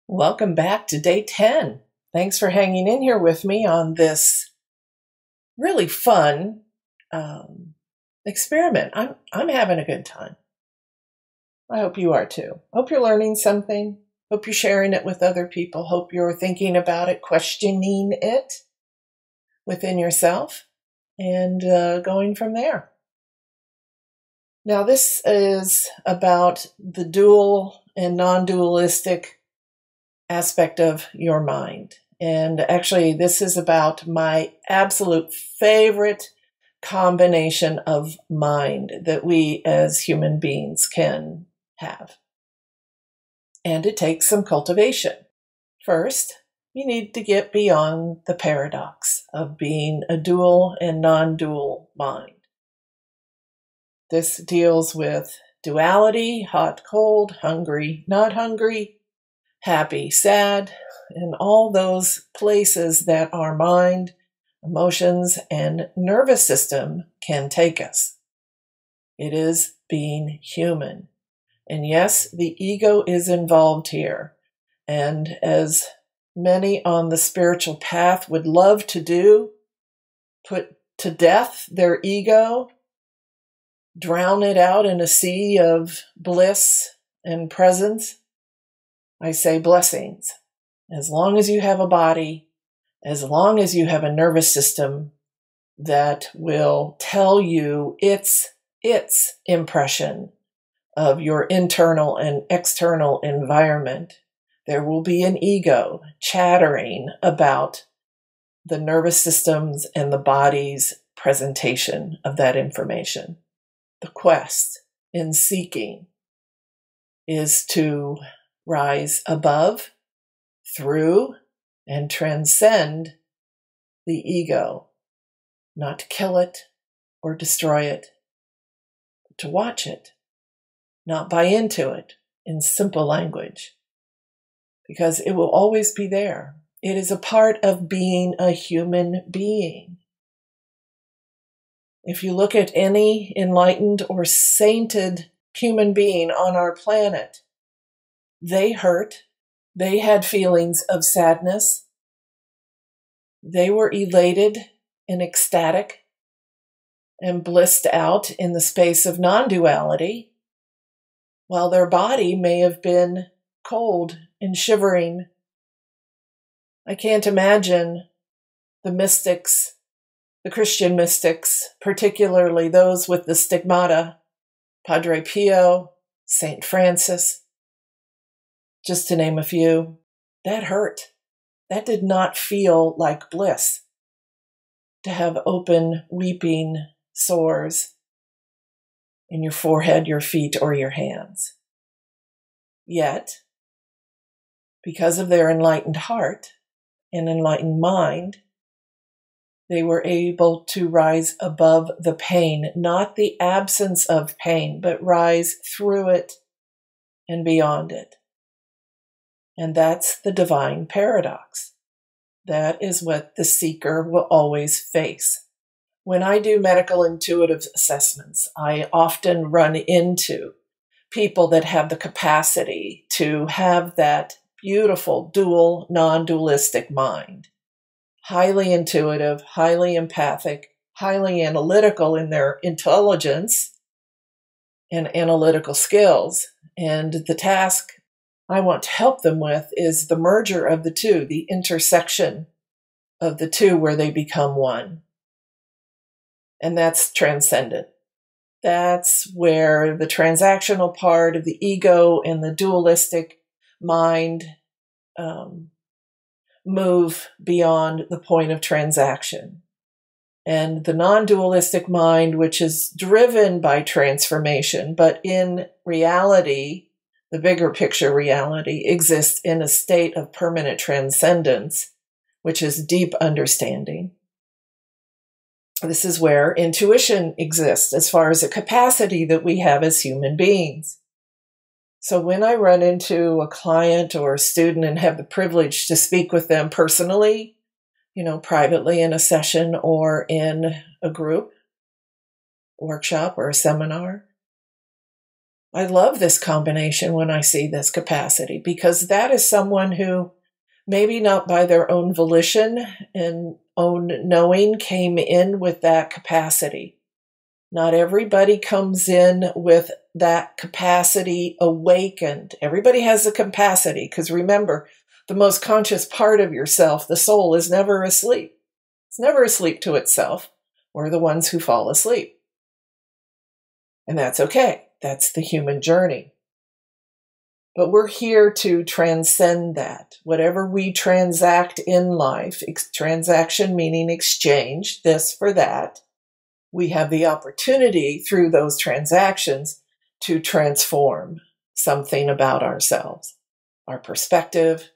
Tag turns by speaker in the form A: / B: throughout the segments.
A: Welcome back to day 10. Thanks for hanging in here with me on this really fun experiment. I'm having a good time. I hope you are too. Hope you're learning something. Hope you're sharing it with other people. Hope you're thinking about it, questioning it within yourself, and going from there. Now, this is about the dual and non-dualistic aspect of your mind. And actually, this is about my absolute favorite combination of mind that we as human beings can have. And it takes some cultivation. First, you need to get beyond the paradox of being a dual and non-dual mind. This deals with duality, hot, cold, hungry, not hungry, happy, sad, and all those places that our mind, emotions, and nervous system can take us. It is being human. And yes, the ego is involved here. And as many on the spiritual path would love to do, put to death their ego, drown it out in a sea of bliss and presence, I say blessings. As long as you have a body, as long as you have a nervous system that will tell you its impression of your internal and external environment, there will be an ego chattering about the nervous systems and the body's presentation of that information. The quest in seeking is to rise above, through, and transcend the ego, not to kill it or destroy it, but to watch it, not buy into it in simple language, because it will always be there. It is a part of being a human being. If you look at any enlightened or sainted human being on our planet, they hurt. They had feelings of sadness. They were elated and ecstatic and blissed out in the space of non-duality, while their body may have been cold and shivering. I can't imagine the mystics, the Christian mystics, particularly those with the stigmata, Padre Pio, Saint Francis, just to name a few. That hurt. That did not feel like bliss. To have open, weeping sores in your forehead, your feet, or your hands. Yet, because of their enlightened heart and enlightened mind, they were able to rise above the pain, not the absence of pain, but rise through it and beyond it. And that's the divine paradox. That is what the seeker will always face. When I do medical intuitive assessments, I often run into people that have the capacity to have that beautiful dual, non-dualistic mind. Highly intuitive, highly empathic, highly analytical in their intelligence and analytical skills. And the task I want to help them with is the merger of the two, the intersection of the two where they become one. And that's transcendent. That's where the transactional part of the ego and the dualistic mind move beyond the point of transaction. And the non-dualistic mind, which is driven by transformation, but in reality, the bigger picture reality exists in a state of permanent transcendence, which is deep understanding. This is where intuition exists as far as a capacity that we have as human beings. So when I run into a client or a student and have the privilege to speak with them personally, privately in a session or in a group workshop or a seminar, I love this combination when I see this capacity, because that is someone who, maybe not by their own volition and own knowing, came in with that capacity. Not everybody comes in with that capacity awakened. Everybody has a capacity, because remember, the most conscious part of yourself, the soul, is never asleep. It's never asleep to itself. We're the ones who fall asleep. And that's okay. That's the human journey. But we're here to transcend that. Whatever we transact in life, transaction meaning exchange, this for that, we have the opportunity through those transactions to transform something about ourselves, our perspective,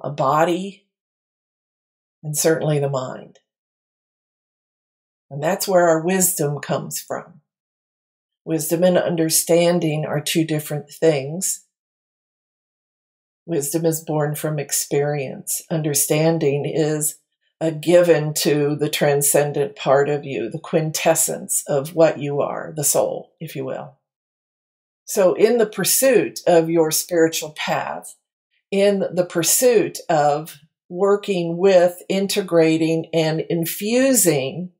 A: a body, and certainly the mind. And that's where our wisdom comes from. Wisdom and understanding are two different things. Wisdom is born from experience. Understanding is a given to the transcendent part of you, the quintessence of what you are, the soul, if you will. So in the pursuit of your spiritual path, in the pursuit of working with, integrating, and infusing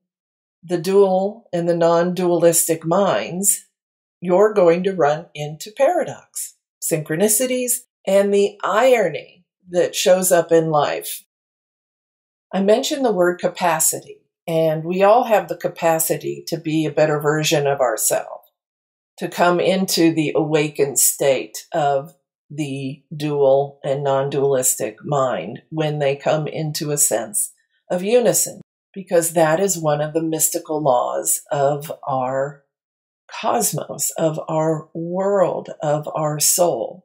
A: the dual and the non-dualistic minds, you're going to run into paradox, synchronicities, and the irony that shows up in life. I mentioned the word capacity, and we all have the capacity to be a better version of ourselves, to come into the awakened state of the dual and non-dualistic mind when they come into a sense of unison, because that is one of the mystical laws of our cosmos, of our world, of our soul,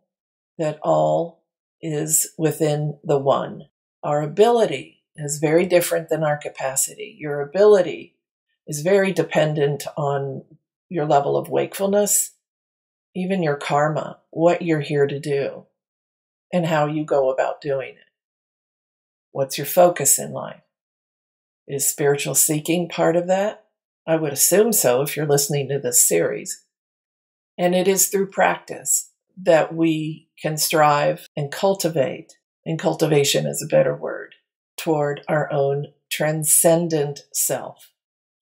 A: that all is within the one. Our ability is very different than our capacity. Your ability is very dependent on your level of wakefulness, even your karma, what you're here to do, and how you go about doing it. What's your focus in life? Is spiritual seeking part of that? I would assume so if you're listening to this series. And it is through practice that we can strive and cultivate, and cultivation is a better word, toward our own transcendent self.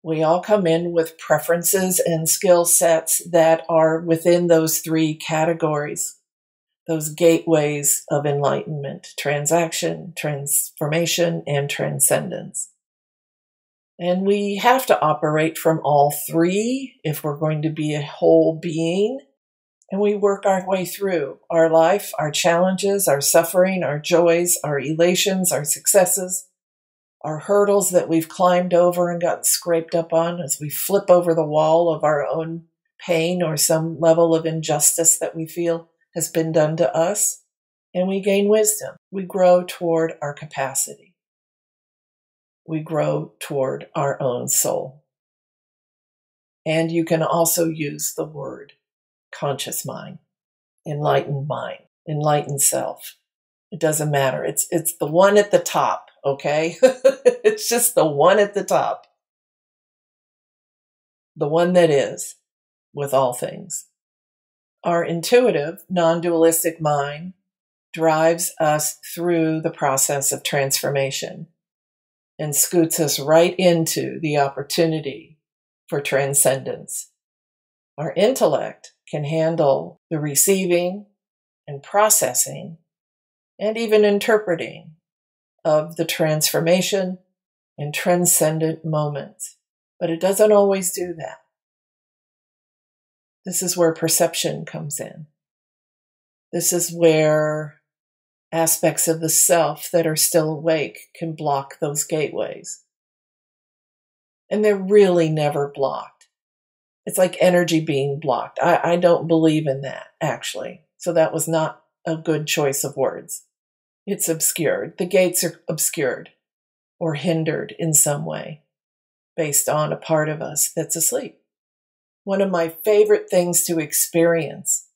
A: We all come in with preferences and skill sets that are within those three categories, those gateways of enlightenment: transaction, transformation, and transcendence. And we have to operate from all three if we're going to be a whole being. And we work our way through our life, our challenges, our suffering, our joys, our elations, our successes, our hurdles that we've climbed over and gotten scraped up on as we flip over the wall of our own pain or some level of injustice that we feel has been done to us. And we gain wisdom. We grow toward our capacity. We grow toward our own soul. And you can also use the word conscious mind, enlightened self. It doesn't matter. It's the one at the top, okay? It's just the one at the top. The one that is with all things. Our intuitive, non-dualistic mind drives us through the process of transformation and scoots us right into the opportunity for transcendence. Our intellect can handle the receiving and processing and even interpreting of the transformation and transcendent moments, but it doesn't always do that. This is where perception comes in. This is where aspects of the self that are still awake can block those gateways. And they're really never blocked. It's like energy being blocked. I don't believe in that, actually. So that was not a good choice of words. It's obscured. The gates are obscured or hindered in some way based on a part of us that's asleep. One of my favorite things to experience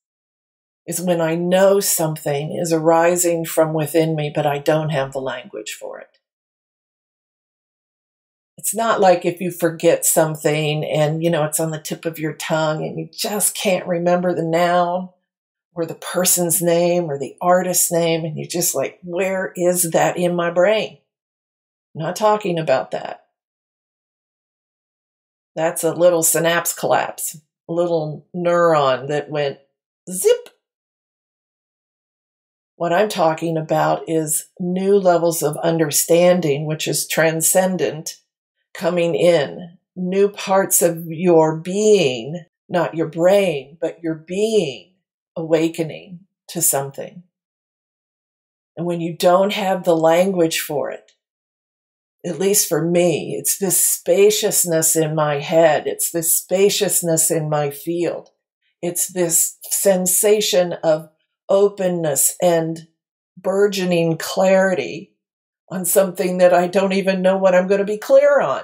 A: is when I know something is arising from within me, but I don't have the language for it. It's not like if you forget something and, it's on the tip of your tongue and you just can't remember the noun or the person's name or the artist's name, and you're just like, where is that in my brain? I'm not talking about that. That's a little synapse collapse, a little neuron that went zip. What I'm talking about is new levels of understanding, which is transcendent, coming in. New parts of your being, not your brain, but your being, awakening to something. And when you don't have the language for it, at least for me, it's this spaciousness in my head. It's this spaciousness in my field. It's this sensation of openness and burgeoning clarity on something that I don't even know what I'm going to be clear on.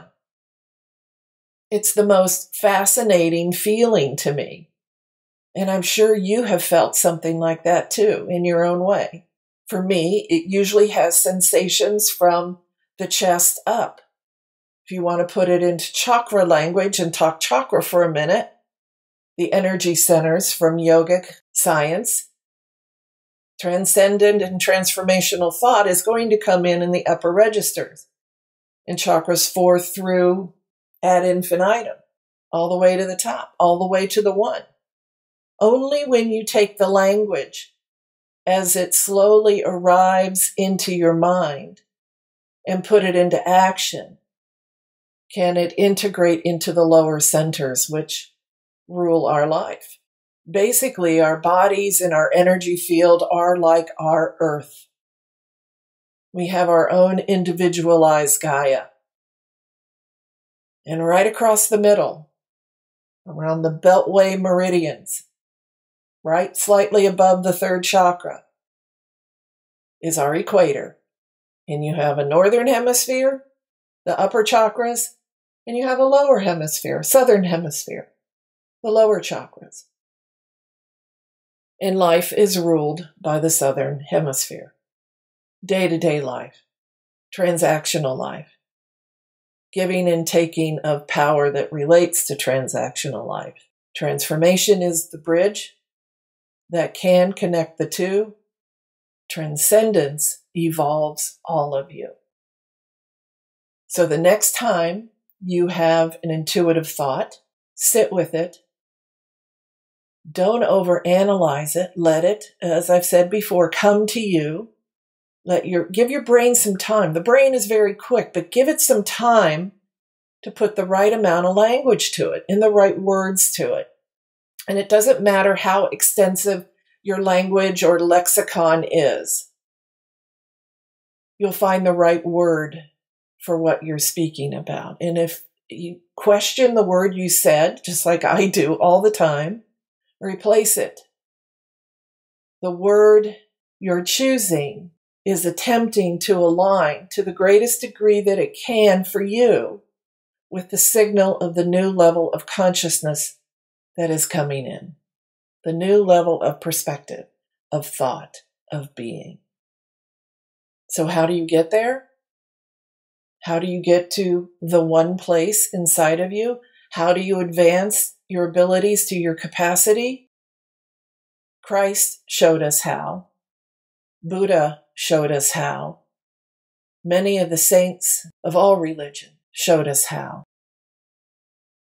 A: It's the most fascinating feeling to me. And I'm sure you have felt something like that too, in your own way. For me, it usually has sensations from the chest up. If you want to put it into chakra language and talk chakra for a minute, the energy centers from yogic science, transcendent and transformational thought is going to come in the upper registers, in chakras 4 through ad infinitum, all the way to the top, all the way to the one. Only when you take the language as it slowly arrives into your mind and put it into action can it integrate into the lower centers which rule our life. Basically, our bodies and our energy field are like our earth. We have our own individualized Gaia. And right across the middle, around the beltway meridians, right slightly above the third chakra, is our equator. And you have a northern hemisphere, the upper chakras, and you have a lower hemisphere, southern hemisphere, the lower chakras. And life is ruled by the southern hemisphere. Day-to-day life, transactional life, giving and taking of power that relates to transactional life. Transformation is the bridge that can connect the two. Transcendence evolves all of you. So the next time you have an intuitive thought, sit with it. Don't overanalyze it. Let it, as I've said before, come to you. Give your brain some time. The brain is very quick, but give it some time to put the right amount of language to it and the right words to it. And it doesn't matter how extensive your language or lexicon is. You'll find the right word for what you're speaking about. And if you question the word you said, just like I do all the time, replace it. The word you're choosing is attempting to align to the greatest degree that it can for you with the signal of the new level of consciousness that is coming in, the new level of perspective, of thought, of being. So how do you get there? How do you get to the one place inside of you? How do you advance your abilities to your capacity? Christ showed us how. Buddha showed us how. Many of the saints of all religion showed us how.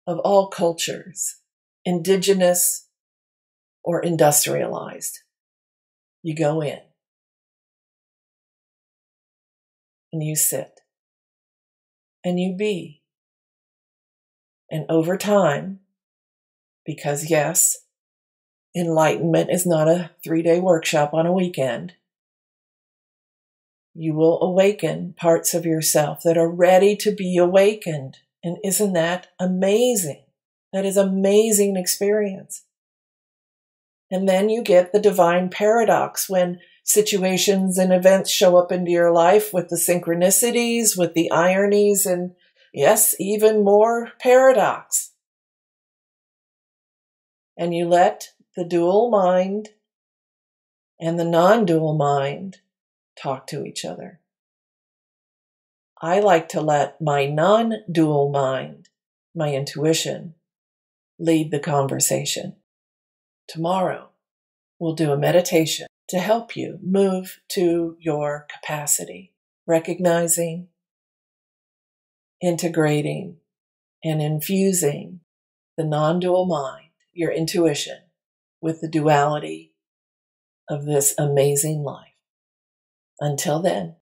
A: Of all cultures, indigenous or industrialized, you go in and you sit and you be. And over time, because yes, enlightenment is not a 3-day workshop on a weekend, you will awaken parts of yourself that are ready to be awakened. And isn't that amazing? That is an amazing experience. And then you get the divine paradox when situations and events show up into your life with the synchronicities, with the ironies, and yes, even more paradox. And you let the dual mind and the non-dual mind talk to each other. I like to let my non-dual mind, my intuition, lead the conversation. Tomorrow, we'll do a meditation to help you move to your capacity, recognizing, integrating, and infusing the non-dual mind, your intuition, with the duality of this amazing life. Until then,